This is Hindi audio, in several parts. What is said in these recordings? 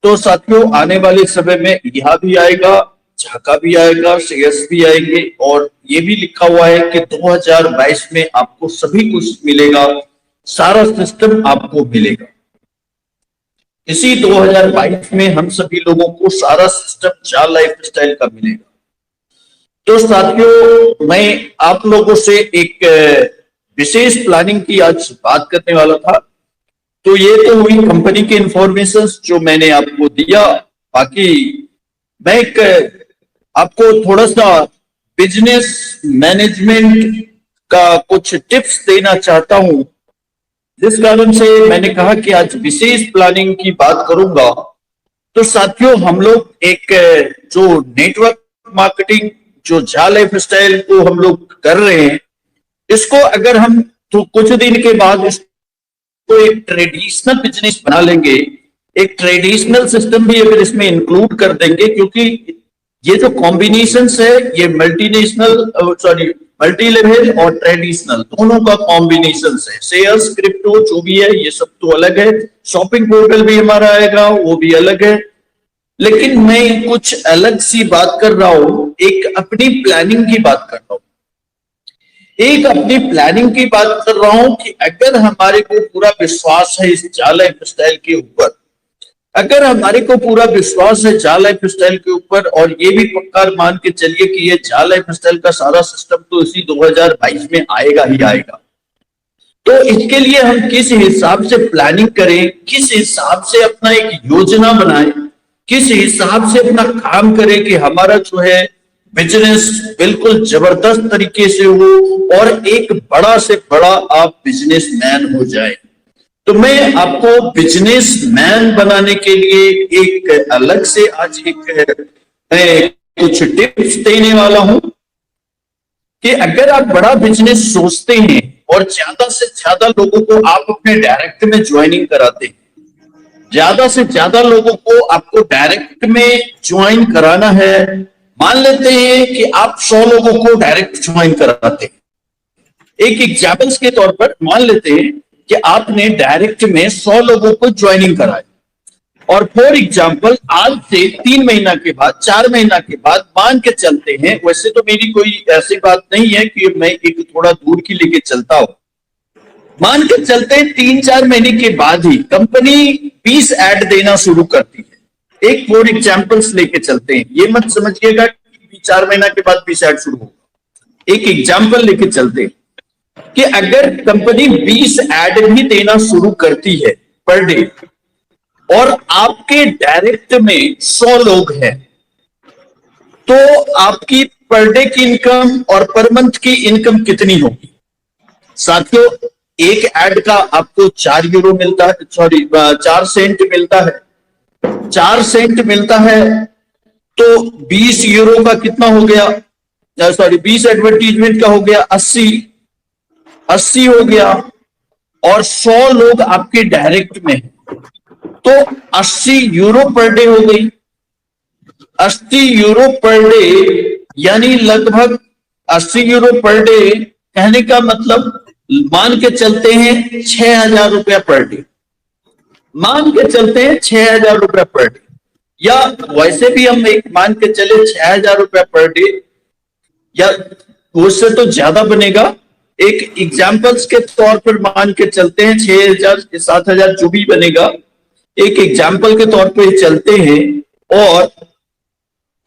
तो साथियों आने वाले समय में यह भी आएगा, झाका भी आएगा, शेयर्स भी आएंगे और ये भी लिखा हुआ है कि 2022 में आपको सभी कुछ मिलेगा, सारा सिस्टम आपको मिलेगा। इसी 2022 में हम सभी लोगों को सारा सिस्टम झाल लाइफस्टाइल का मिलेगा। तो साथियों मैं आप लोगों से एक विशेष प्लानिंग की आज बात करने वाला था। तो ये तो हुई कंपनी के इंफॉर्मेशन जो मैंने आपको दिया। बाकी मैं एक आपको थोड़ा सा बिजनेस मैनेजमेंट का कुछ टिप्स देना चाहता हूं, जिस कारण से मैंने कहा कि आज विशेष प्लानिंग की बात करूंगा। तो साथियों हम लोग एक जो नेटवर्क मार्केटिंग जो झाल लाइफस्टाइल को हम लोग कर रहे हैं, इसको अगर हम तो कुछ दिन के बाद तो एक ट्रेडिशनल बिजनेस बना लेंगे, एक ट्रेडिशनल सिस्टम भी अगर इसमें इंक्लूड कर देंगे, क्योंकि ये जो कॉम्बिनेशंस है ये मल्टी लेवल और ट्रेडिशनल दोनों का कॉम्बिनेशन है। शेयर्स क्रिप्टो जो भी है ये सब तो अलग है, शॉपिंग पोर्टल भी हमारा आएगा वो भी अलग है, लेकिन मैं कुछ अलग सी बात कर रहा हूं, एक अपनी प्लानिंग की बात कर रहा हूं। एक अपनी प्लानिंग की बात कर रहा हूं कि अगर हमारे को पूरा विश्वास है इस झाल लाइफस्टाइल के ऊपर, अगर हमारे को पूरा विश्वास है झाल लाइफस्टाइल के ऊपर और ये भी पक्का मान के चलिए कि ये झाल लाइफस्टाइल का सारा सिस्टम तो इसी 2022 में आएगा ही आएगा, तो इसके लिए हम किस हिसाब से प्लानिंग करें, किस हिसाब से अपना एक योजना बनाएं, किस हिसाब से अपना काम करें कि हमारा जो है बिजनेस बिल्कुल जबरदस्त तरीके से हो और एक बड़ा से बड़ा आप बिजनेसमैन हो जाए। तो मैं आपको बिजनेसमैन बनाने के लिए एक अलग से आज मैं कुछ टिप्स देने वाला हूं कि अगर आप बड़ा बिजनेस सोचते हैं और ज्यादा से ज्यादा लोगों को आप अपने डायरेक्ट में ज्वाइनिंग कराते हैं, ज्यादा से ज्यादा लोगों को आपको डायरेक्ट में ज्वाइन कराना है, मान लेते हैं कि आप 100 लोगों को डायरेक्ट ज्वाइन कराते हैं। एक एग्जाम्पल्स के तौर पर मान लेते हैं कि आपने डायरेक्ट में 100 लोगों को ज्वाइनिंग कराई और फॉर एग्जाम्पल आज से 3 महीना के बाद 4 महीना के बाद मान के चलते हैं, वैसे तो मेरी कोई ऐसी बात नहीं है कि मैं एक थोड़ा दूर की लेके चलता हूं, मान के चलते हैं 3-4 महीने के बाद ही कंपनी 20 ऐड देना शुरू करती है। एक फॉर एग्जाम्पल्स लेके चलते हैं, ये मत समझिएगा कि 4 महीना के बाद 20 ऐड शुरू होगा। एक एग्जाम्पल लेके चलते हैं कि अगर कंपनी 20 ऐड भी देना शुरू करती है पर डे और आपके डायरेक्ट में 100 लोग हैं, तो आपकी पर डे की इनकम और पर मंथ की इनकम कितनी होगी? साथियों एक ऐड का आपको 4 यूरो मिलता है, 4 सेंट मिलता है, 4 सेंट मिलता है, तो 20 यूरो का कितना हो गया, 20 एडवर्टीजमेंट का हो गया 80 हो गया और 100 लोग आपके डायरेक्ट में हैं, तो 80 यूरो पर डे हो गई। 80 यूरो पर डे यानी लगभग 80 यूरो पर डे, कहने का मतलब मान के चलते हैं 6,000 रुपया पर डे, मान के चलते हैं 6,000 रुपया पर डे, या वैसे भी हम एक मान के चले 6,000 रुपया पर डे या उससे तो ज्यादा बनेगा। एक एग्जाम्पल्स के तौर पर मान के चलते हैं 6,000 7,000 जो भी बनेगा, एक एग्जाम्पल के तौर पर चलते हैं और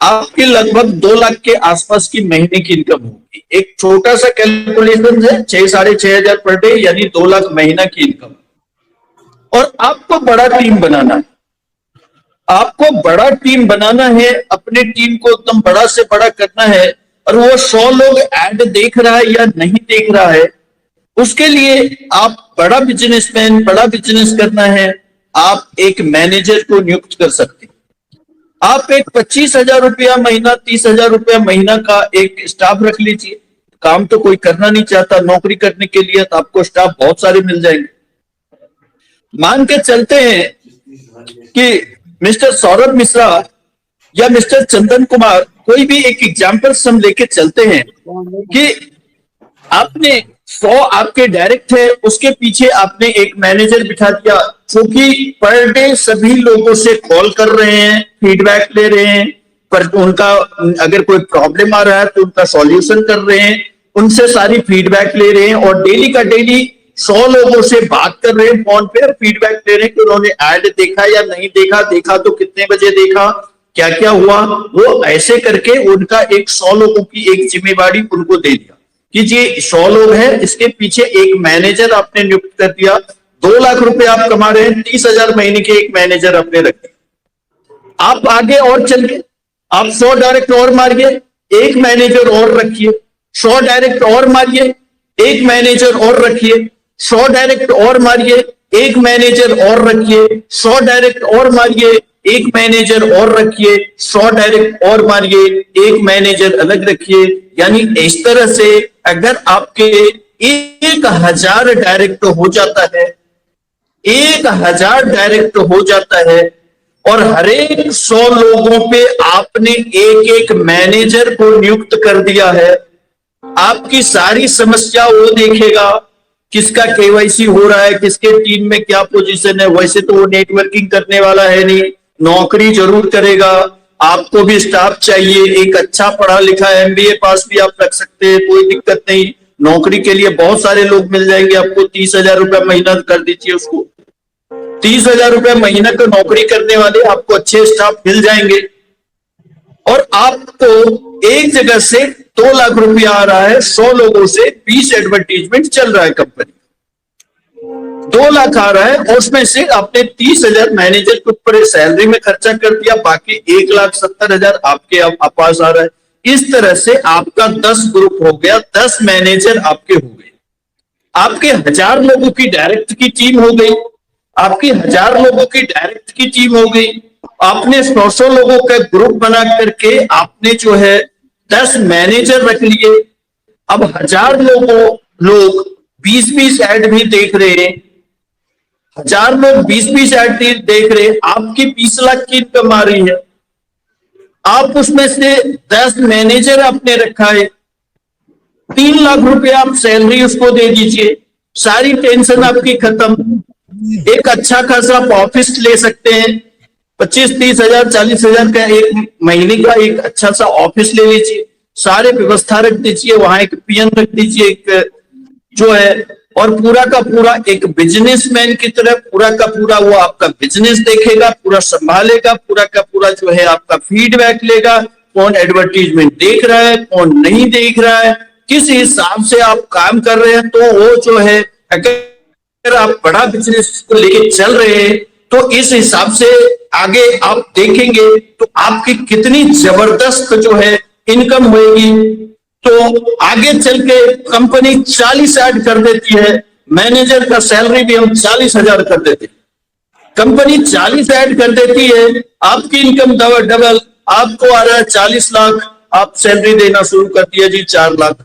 आपके लगभग 2 लाख के आसपास की महीने की इनकम होगी। एक छोटा सा कैलकुलेशन है, 6,500 पर डे यानी 2 लाख महीना की इनकम। और आपको बड़ा टीम बनाना है, आपको बड़ा टीम बनाना है, अपने टीम को एकदम बड़ा से बड़ा करना है और वो 100 लोग ऐड देख रहा है या नहीं देख रहा है, उसके लिए आप बड़ा बिजनेसमैन, बड़ा बिजनेस करना है, आप एक मैनेजर को नियुक्त कर सकते हैं। आप एक 25,000 रुपया महीना, 30,000 रुपया महीना का एक स्टाफ रख लीजिए। काम तो कोई करना नहीं चाहता नौकरी करने के लिए, तो आपको स्टाफ बहुत सारे मिल जाएंगे। मान के चलते हैं कि मिस्टर सौरभ मिश्रा या मिस्टर चंदन कुमार, कोई भी एक एग्जाम्पल हम लेके चलते हैं कि आपने 100 आपके डायरेक्ट है, उसके पीछे आपने एक मैनेजर बिठा दिया क्योंकि पर डे सभी लोगों से कॉल कर रहे हैं, फीडबैक ले रहे हैं, पर उनका अगर कोई प्रॉब्लम आ रहा है तो उनका सॉल्यूशन कर रहे हैं, उनसे सारी फीडबैक ले रहे हैं और डेली का डेली 100 लोगों से बात कर रहे हैं फोन पे, फीडबैक ले रहे हैं कि उन्होंने ऐड देखा या नहीं देखा, देखा तो कितने बजे देखा, क्या क्या हुआ। वो ऐसे करके उनका एक 100 लोगों की एक जिम्मेवारी उनको दे दिया कि जी 100 लोग हैं, इसके पीछे एक मैनेजर आपने नियुक्त कर दिया। 2 लाख रुपए आप कमा रहे हैं, 30,000 महीने के एक मैनेजर आपने रख दिया। आप आगे और चल के आप 100 डायरेक्ट और मारिए, एक मैनेजर और रखिए, 100 डायरेक्ट और मारिए, एक मैनेजर और रखिए, 100 डायरेक्ट और मारिए, एक मैनेजर और रखिए, 100 डायरेक्ट और मारिए, एक मैनेजर और रखिए, 100 डायरेक्ट और मारिए, एक मैनेजर अलग रखिए। यानी इस तरह से अगर आपके 1000 डायरेक्ट हो जाता है, 1000 डायरेक्ट हो जाता है और हर एक 100 लोगों पे आपने एक एक मैनेजर को नियुक्त कर दिया है, आपकी सारी समस्या वो देखेगा, किसका केवाईसी हो रहा है, किसके टीम में क्या पोजीशन है। वैसे तो वो नेटवर्किंग करने वाला है नहीं, नौकरी जरूर करेगा। आपको भी स्टाफ चाहिए, एक अच्छा पढ़ा लिखा एमबीए पास भी आप रख सकते हैं, कोई दिक्कत नहीं। नौकरी के लिए बहुत सारे लोग मिल जाएंगे आपको। 30,000 रुपया महीना कर दीजिए उसको, 30,000 रुपया महीना का नौकरी करने वाले आपको अच्छे स्टाफ मिल जाएंगे और आपको एक जगह से 2 लाख रुपया आ रहा है, 100 लोगों से 20 एडवर्टीजमेंट चल रहा है कंपनी, 2 लाख आ रहा है और उसमें से आपने 30,000 मैनेजर के ऊपर सैलरी में खर्चा कर दिया, बाकी 1,70,000 आपके पास आ रहा है। इस तरह से आपका 10 ग्रुप हो गया, 10 मैनेजर आपके हो गए, आपके 1000 लोगों की डायरेक्ट की टीम हो गई, आपकी 1000 लोगों की डायरेक्ट की टीम हो गई। आपने 100 लोगों का ग्रुप बना करके आपने जो है 10 मैनेजर रख लिए। अब 1000 लोग 20-20 ऐड भी देख रहे हैं, 1000 लोग 20-20 ऐड देख रहे हैं, आपकी 20 लाख की इनकम आ रही है। आप उसमें से 10 मैनेजर आपने रखा है, 3 लाख रुपए आप सैलरी उसको दे दीजिए, सारी टेंशन आपकी खत्म। एक अच्छा खासा आप ऑफिस ले सकते हैं, 25-30 हजार 40,000 का एक महीने का एक अच्छा सा ऑफिस ले लीजिए, सारे व्यवस्था रख दीजिए, वहां एक पीएन रख दीजिए, एक जो है, और पूरा का पूरा एक बिजनेसमैन की तरह पूरा का पूरा वो आपका बिजनेस देखेगा, पूरा संभालेगा, पूरा का पूरा जो है आपका फीडबैक लेगा, कौन एडवर्टीजमेंट देख रहा है, कौन नहीं देख रहा है, किस हिसाब से आप काम कर रहे हैं। तो वो जो है अगर आप बड़ा बिजनेस को लेके चल रहे हैं तो इस हिसाब से आगे आप देखेंगे तो आपकी कितनी जबरदस्त जो है इनकम होगी। तो आगे चल के कंपनी 40 ऐड कर देती है, मैनेजर का सैलरी भी हम 40,000 कर देते हैं, कंपनी 40 ऐड कर देती है, आपकी इनकम डबल, आपको आ रहा है 40 लाख, आप सैलरी देना शुरू कर दिया जी 4 लाख,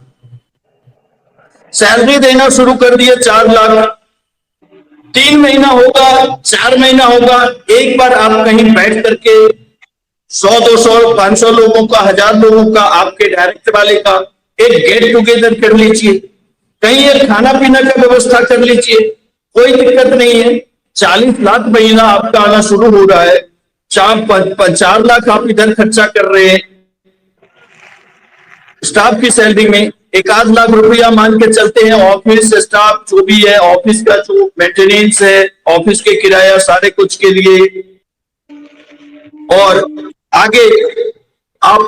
सैलरी देना शुरू कर दिया 4 लाख। 3 महीना होगा, 4 महीना होगा, एक बार आप कहीं बैठ करके 100-200 500 लोगों का, 1000 लोगों का, आपके डायरेक्ट वाले का एक गेट टुगेदर कर लीजिए, कहीं एक खाना पीना का व्यवस्था कर लीजिए, कोई दिक्कत नहीं है। 40 लाख महीना आपका आना शुरू हो रहा है, 4 लाख आप इधर खर्चा कर रहे हैं स्टाफ की सैलरी में, 1 लाख रुपया मान के चलते हैं ऑफिस स्टाफ जो भी है, ऑफिस का जो मेंटेनेंस है, ऑफिस के किराया सारे कुछ के लिए, और आगे आप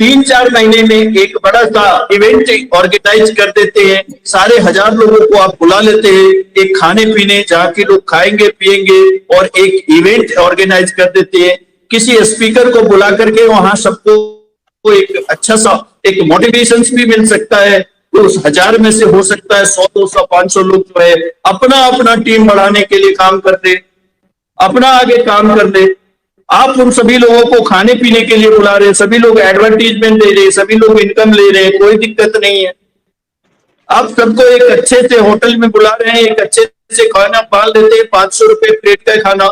3-4 महीने में एक बड़ा सा इवेंट ऑर्गेनाइज कर देते हैं, सारे 1000 लोगों को आप बुला लेते हैं एक खाने पीने, जहाँ के लोग खाएंगे पिएंगे, और एक इवेंट ऑर्गेनाइज कर देते हैं, किसी स्पीकर को बुला करके वहां सबको एक अच्छा सा एक मोटिवेशन भी मिल सकता है। तो उस 1000 में से हो सकता है 100-200 500 लोग जो है अपना अपना टीम बढ़ाने के लिए काम कर दे, अपना आगे काम कर दे। आप उन सभी लोगों को खाने पीने के लिए बुला रहे हैं, सभी लोग एडवर्टीजमेंट दे रहे हैं, सभी लोग इनकम ले रहे हैं, कोई दिक्कत नहीं है। आप सबको एक अच्छे से होटल में बुला रहे हैं, एक अच्छे से खाना पाल देते हैं, 500 रुपए प्लेट का खाना,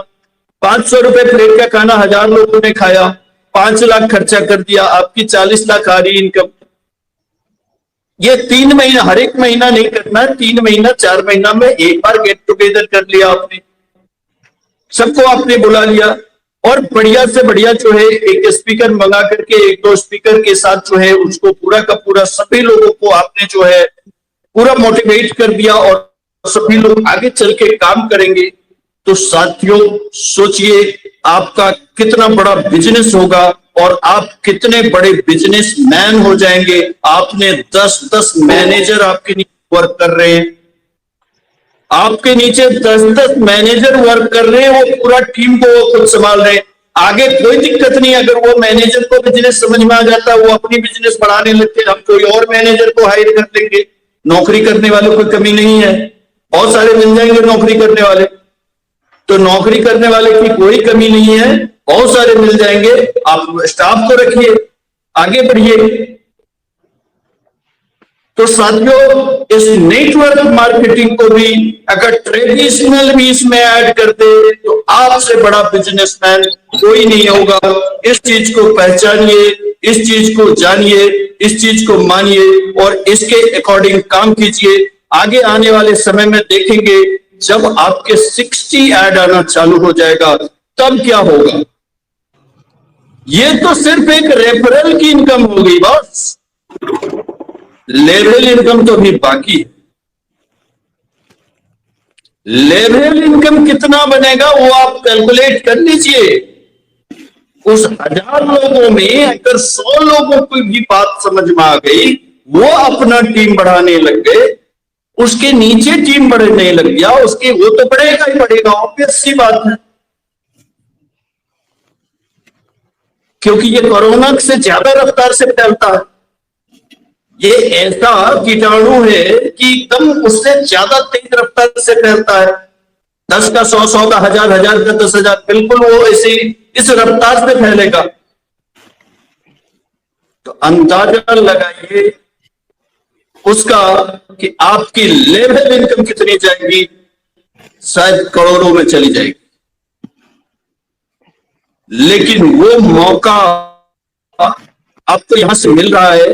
500 रुपए प्लेट का खाना 1000 लोगों ने खाया, 5 लाख खर्चा कर दिया, आपकी 40 लाख आ रही इनकम। ये 3 महीना, हर एक महीना नहीं करना, 3 महीना 4 महीना में एक बार गेट टुगेदर कर लिया आपने, सबको आपने बुला लिया और बढ़िया से बढ़िया जो है एक स्पीकर मंगा करके, एक दो स्पीकर के साथ जो है उसको पूरा का पूरा सभी लोगों को आपने जो है पूरा मोटिवेट कर दिया और सभी लोग आगे चल के काम करेंगे। तो साथियों सोचिए आपका कितना बड़ा बिजनेस होगा और आप कितने बड़े बिजनेसमैन हो जाएंगे। आपने 10-10 मैनेजर आपके नीचे वर्क कर रहे हैं, आपके नीचे 10-10 मैनेजर वर्क कर रहे हैं, वो पूरा टीम को वो खुद संभाल रहे हैं। आगे कोई दिक्कत नहीं, अगर वो मैनेजर को बिजनेस समझ में आ जाता है, वो अपनी बिजनेस बढ़ाने लगते, हम कोई और मैनेजर को हायर कर लेंगे। नौकरी करने वालों की कमी नहीं है, बहुत सारे मिल जाएंगे नौकरी करने वाले। तो नौकरी करने वाले की कोई कमी नहीं है, बहुत सारे मिल जाएंगे। आप स्टाफ को रखिए, आगे बढ़िए। तो साथियों इस नेटवर्क मार्केटिंग को भी अगर ट्रेडिशनल भी इसमें ऐड करते तो आपसे बड़ा बिजनेसमैन कोई नहीं होगा। इस चीज को पहचानिए, इस चीज को जानिए, इस चीज को मानिए और इसके अकॉर्डिंग काम कीजिए। आगे आने वाले समय में देखेंगे जब आपके 60 ऐड आना चालू हो जाएगा तब क्या होगा। ये तो सिर्फ एक रेफरल की इनकम होगी बॉस, लेवल इनकम तो भी बाकी है। लेवल इनकम कितना बनेगा वो आप कैलकुलेट कर लीजिए। उस 1000 लोगों में अगर 100 लोगों को भी बात समझ में आ गई, वो अपना टीम बढ़ाने लग गए, उसके नीचे टीम बढ़ने लग गया, उसके वो तो बढ़ेगा ही बढ़ेगा, ऑब्वियस सी बात है। क्योंकि ये कोरोना से ज्यादा रफ्तार से फैलता है। ये ऐसा कीटाणु है कि एकदम उससे ज्यादा तेज रफ्तार से फैलता है। 10 का 100, 100 का 1000, 1000 का 10,000, बिल्कुल वो ऐसे इस रफ्तार से फैलेगा। तो अंदाजा लगाइए उसका कि आपकी लेवल इनकम कितनी जाएगी, शायद करोड़ों में चली जाएगी। लेकिन वो मौका आपको यहां से मिल रहा है,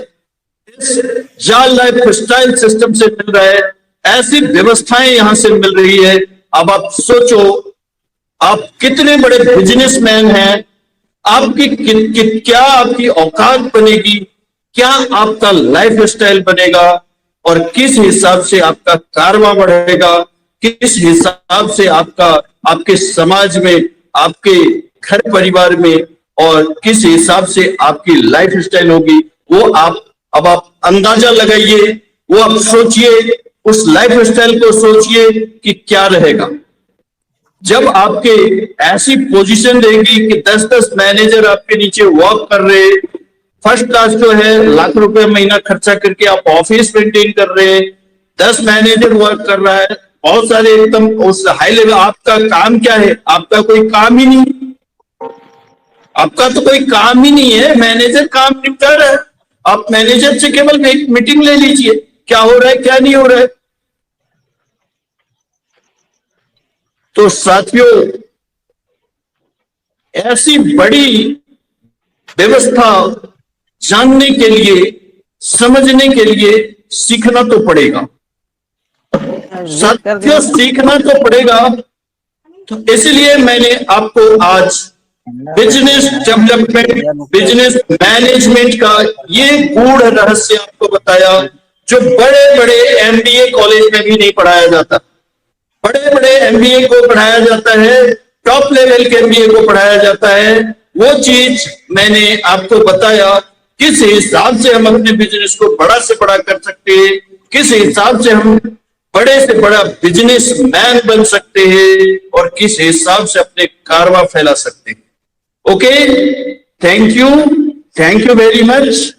जाल लाइफ स्टाइल सिस्टम से मिल रहा है, ऐसी व्यवस्थाएं यहां से मिल रही है। अब आप सोचो आप कितने बड़े बिजनेसमैन हैं, आपकी क्या आपकी औकात बनेगी, क्या आपका लाइफ स्टाइल बनेगा और किस हिसाब से आपका कारवा बढ़ेगा, किस हिसाब से आपका आपके समाज में, आपके घर परिवार में और किस हिसाब से आपकी लाइफ स्टाइल होगी, वो अब आप अंदाजा लगाइए, वो आप सोचिए, उस लाइफ स्टाइल को सोचिए कि क्या रहेगा जब आपके ऐसी पोजीशन रहेगी कि 10-10 मैनेजर आपके नीचे वर्क कर रहे, फर्स्ट क्लास जो है लाख रुपए महीना खर्चा करके आप ऑफिस मेंटेन कर रहे हैं, 10 मैनेजर वर्क कर रहा है, बहुत सारे एकदम उस हाई लेवल। आपका काम क्या है? आपका कोई काम ही नहीं, आपका तो कोई काम ही नहीं है, मैनेजर काम निपटा रहा है। आप मैनेजर से केवल एक मीटिंग ले लीजिए, क्या हो रहा है क्या नहीं हो रहा है। तो साथियों ऐसी बड़ी व्यवस्था जानने के लिए, समझने के लिए सीखना तो पड़ेगा साथियों, सीखना तो पड़ेगा। तो इसलिए मैंने आपको आज बिजनेस डेवलपमेंट, बिजनेस मैनेजमेंट का ये गूढ़ रहस्य आपको बताया, जो बड़े बड़े MBA कॉलेज में भी नहीं पढ़ाया जाता। बड़े बड़े MBA को पढ़ाया जाता है, टॉप लेवल के MBA को पढ़ाया जाता है। वो चीज मैंने आपको बताया, किस हिसाब से हम अपने बिजनेस को बड़ा से बड़ा कर सकते हैं, किस हिसाब से हम बड़े से बड़ा बिजनेसमैन बन सकते हैं और किस हिसाब से अपने कारवा फैला सकते हैं। Okay, thank you very much.